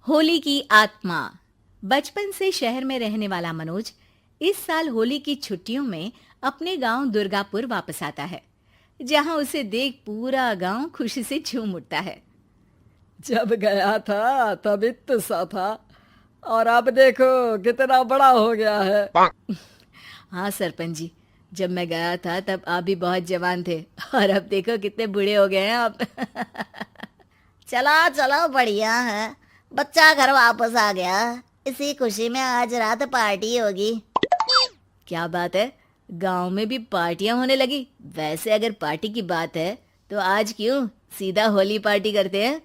होली की आत्मा। बचपन से शहर में रहने वाला मनोज इस साल होली की छुट्टियों में अपने गांव दुर्गापुर वापस आता है, जहां उसे देख पूरा गांव खुशी से झूम उठता है। जब गया था तब इतना सा था और अब देखो कितना बड़ा हो गया है। हाँ सरपंच जी, जब मैं गया था तब आप भी बहुत जवान थे और अब देखो कितने बूढ़े हो गए हैं आप। चलो चलो, बढ़िया है। बच्चा घर वापस आ गया। इसी खुशी में आज रात पार्टी होगी। क्या बात है, गांव में भी पार्टियां होने लगी। वैसे अगर पार्टी की बात है तो आज क्यों सीधा होली पार्टी करते हैं।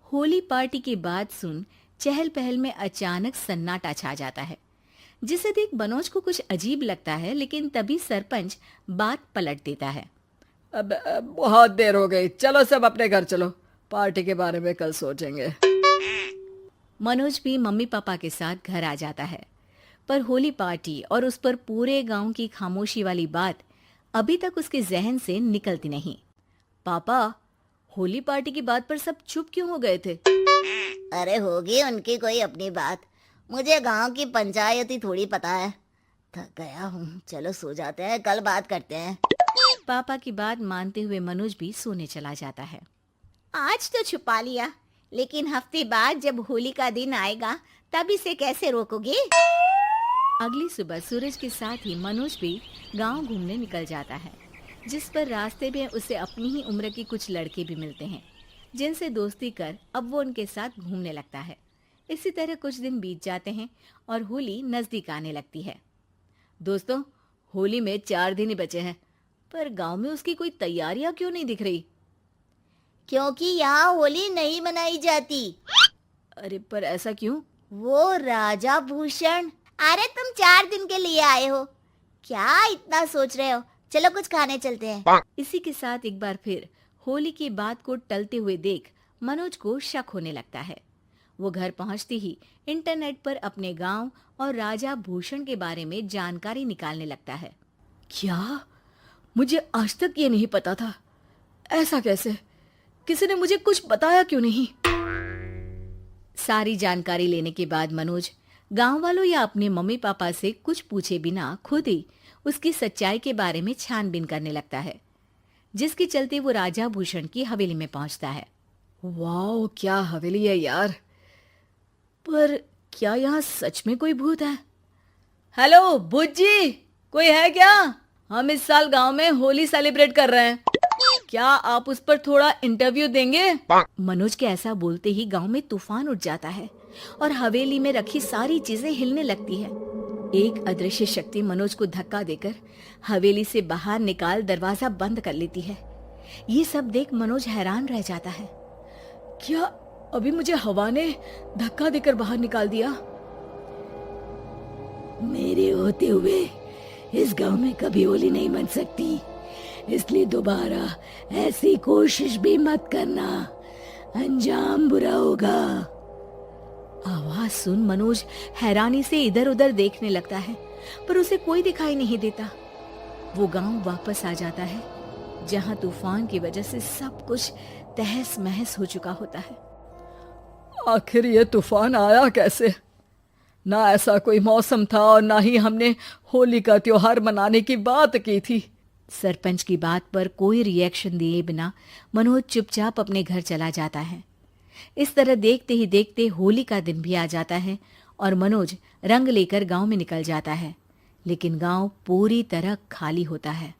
होली पार्टी की बात सुन चहल पहल में अचानक सन्नाटा छा जाता है, जिसे देख मनोज को कुछ अजीब लगता है, लेकिन तभी सरपंच बात पलट देता है। अब बहुत देर हो गई, चलो सब अपने घर चलो, पार्टी के बारे में कल सोचेंगे। मनोज भी मम्मी पापा के साथ घर आ जाता है, पर होली पार्टी और उस पर पूरे गांव की खामोशी वाली बात अभी तक उसके जहन से निकलती नहीं। पापा, होली पार्टी की बात पर सब चुप क्यों हो गए थे? अरे होगी उनकी कोई अपनी बात। मुझे गांव की पंचायत ही थोड़ी पता है। थक गया हूँ, चलो सो जाते हैं, कल बात करते हैं। पापा की बात मानते हुए मनोज भी सोने चला जाता है। आज तो छुपा लिया, लेकिन हफ्ते बाद जब होली का दिन आएगा तब इसे कैसे रोकोगे? अगली सुबह सूरज के साथ ही मनोज भी गांव घूमने निकल जाता है, जिस पर रास्ते में उसे अपनी ही उम्र के कुछ लड़के भी मिलते हैं, जिनसे दोस्ती कर अब वो उनके साथ घूमने लगता है। इसी तरह कुछ दिन बीत जाते हैं और होली नजदीक आने लगती है। दोस्तों, होली में 4 दिन ही बचे हैं, पर गांव में उसकी कोई तैयारियां क्यों नहीं दिख रही? क्योंकि यहाँ होली नहीं मनाई जाती। अरे पर ऐसा क्यों? वो राजा भूषण। अरे तुम 4 दिन के लिए आए हो, क्या इतना सोच रहे हो? चलो कुछ खाने चलते हैं। इसी के साथ एक बार फिर होली की बात को टलते हुए देख मनोज को शक होने लगता है। वो घर पहुंचते ही इंटरनेट पर अपने गांव और राजा भूषण के बारे में जानकारी निकालने लगता है। क्या? मुझे आज तक ये नहीं पता था। ऐसा कैसे? किसी ने मुझे कुछ बताया क्यों नहीं? सारी जानकारी लेने के बाद मनोज गांव वालों या अपने मम्मी पापा से कुछ पूछे बिना खुद ही उसकी सच्चाई के बारे में छानबीन करने लगता है, जिसके चलते वो राजा भूषण की हवेली में पहुंचता है। वाह, क्या हवेली है यार। पर क्या यहाँ सच में कोई भूत है? हेलो भूत जी, कोई है क्या? हम इस साल गांव में होली सेलिब्रेट कर रहे हैं, क्या आप उस पर थोड़ा इंटरव्यू देंगे? मनोज के ऐसा बोलते ही गांव में तूफान उठ जाता है और हवेली में रखी सारी चीजें हिलने लगती है। एक अदृश्य शक्ति मनोज को धक्का देकर हवेली से बाहर निकाल दरवाजा बंद कर लेती है। ये सब देख मनोज हैरान रह जाता है। क्या अभी मुझे हवा ने धक्का देकर बाहर निकाल दिया? मेरे होते हुए इस गांव में कभी होली नहीं बन सकती, इसलिए दोबारा ऐसी कोशिश भी मत करना, अंजाम बुरा होगा। आवाज सुन मनोज हैरानी से इधर उधर देखने लगता है, पर उसे कोई दिखाई नहीं देता। वो गांव वापस आ जाता है, जहां तूफान की वजह से सब कुछ तहस महस हो चुका होता है। आखिर ये तूफान आया कैसे? ना ऐसा कोई मौसम था और ना ही हमने होली का त्योहार मनाने की बात की थी। सरपंच की बात पर कोई रिएक्शन दिए बिना मनोज चुपचाप अपने घर चला जाता है। इस तरह देखते ही देखते होली का दिन भी आ जाता है और मनोज रंग लेकर गांव में निकल जाता है, लेकिन गांव पूरी तरह खाली होता है।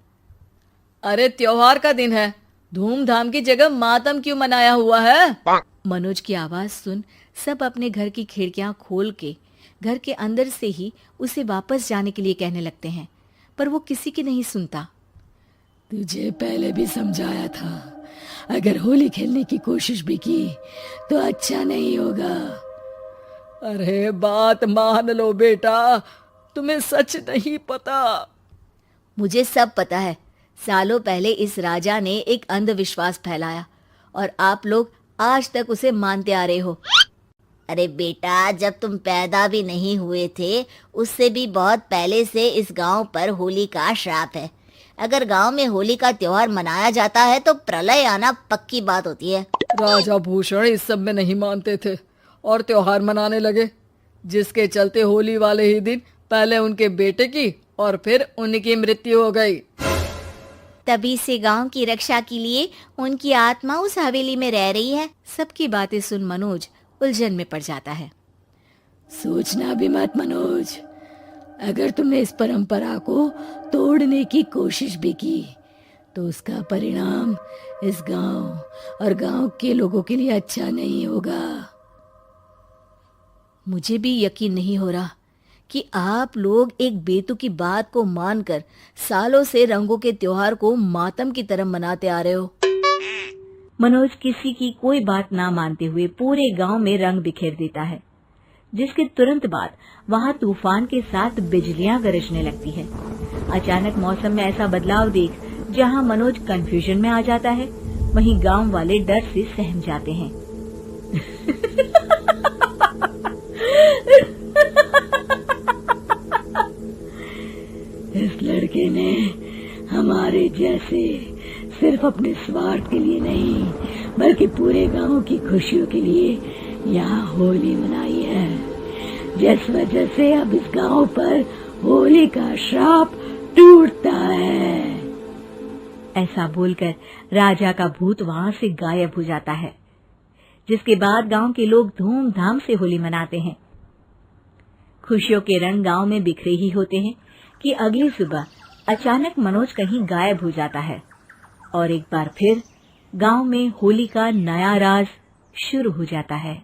अरे त्योहार का दिन है, धूमधाम की जगह मातम क्यों मनाया हुआ है? मनोज की आवाज सुन सब अपने घर की खिड़कियां खोल के घर के अंदर से ही उसे वापस जाने के लिए कहने लगते हैं, पर वो किसी की नहीं सुनता। तुझे पहले भी समझाया था, अगर होली खेलने की कोशिश भी की तो अच्छा नहीं होगा। अरे बात मान लो बेटा, तुम्हें सच नहीं पता। मुझे सब पता है। सालों पहले इस राजा ने एक अंधविश्वास फैलाया और आप लोग आज तक उसे मानते आ रहे हो। अरे बेटा, जब तुम पैदा भी नहीं हुए थे उससे भी बहुत पहले से इस गांव पर होली का श्राप है। अगर गांव में होली का त्योहार मनाया जाता है तो प्रलय आना पक्की बात होती है। राजा भूषण इस सब में नहीं मानते थे और त्योहार मनाने लगे, जिसके चलते होली वाले ही दिन पहले उनके बेटे की और फिर उनकी मृत्यु हो गई। तभी से गांव की रक्षा के लिए उनकी आत्मा उस हवेली में रह रही है। सबकी बातें सुन मनोज उलझन में पड़ जाता है। सोचना भी मत मनोज, अगर तुमने इस परंपरा को तोड़ने की कोशिश भी की तो उसका परिणाम इस गांव और गांव के लोगों के लिए अच्छा नहीं होगा। मुझे भी यकीन नहीं हो रहा कि आप लोग एक बेतुकी बात को मानकर सालों से रंगों के त्योहार को मातम की तरह मनाते आ रहे हो। मनोज किसी की कोई बात ना मानते हुए पूरे गांव में रंग बिखेर देता है, जिसके तुरंत बाद वहां तूफान के साथ बिजलियां गरजने लगती है। अचानक मौसम में ऐसा बदलाव देख जहां मनोज कंफ्यूजन में आ जाता है, वहीं गांव वाले डर से सहम जाते हैं। इस लड़के ने हमारे जैसे सिर्फ अपने स्वार्थ के लिए नहीं बल्कि पूरे गांव की खुशियों के लिए यहाँ होली मनाई है, जिस वजह से अब इस गांव पर होली का श्राप टूटता है। ऐसा बोलकर राजा का भूत वहां से गायब हो जाता है, जिसके बाद गांव के लोग धूमधाम से होली मनाते हैं। खुशियों के रंग गांव में बिखरे ही होते हैं कि अगली सुबह अचानक मनोज कहीं गायब हो जाता है और एक बार फिर गांव में होली का नया राज शुरू हो जाता है।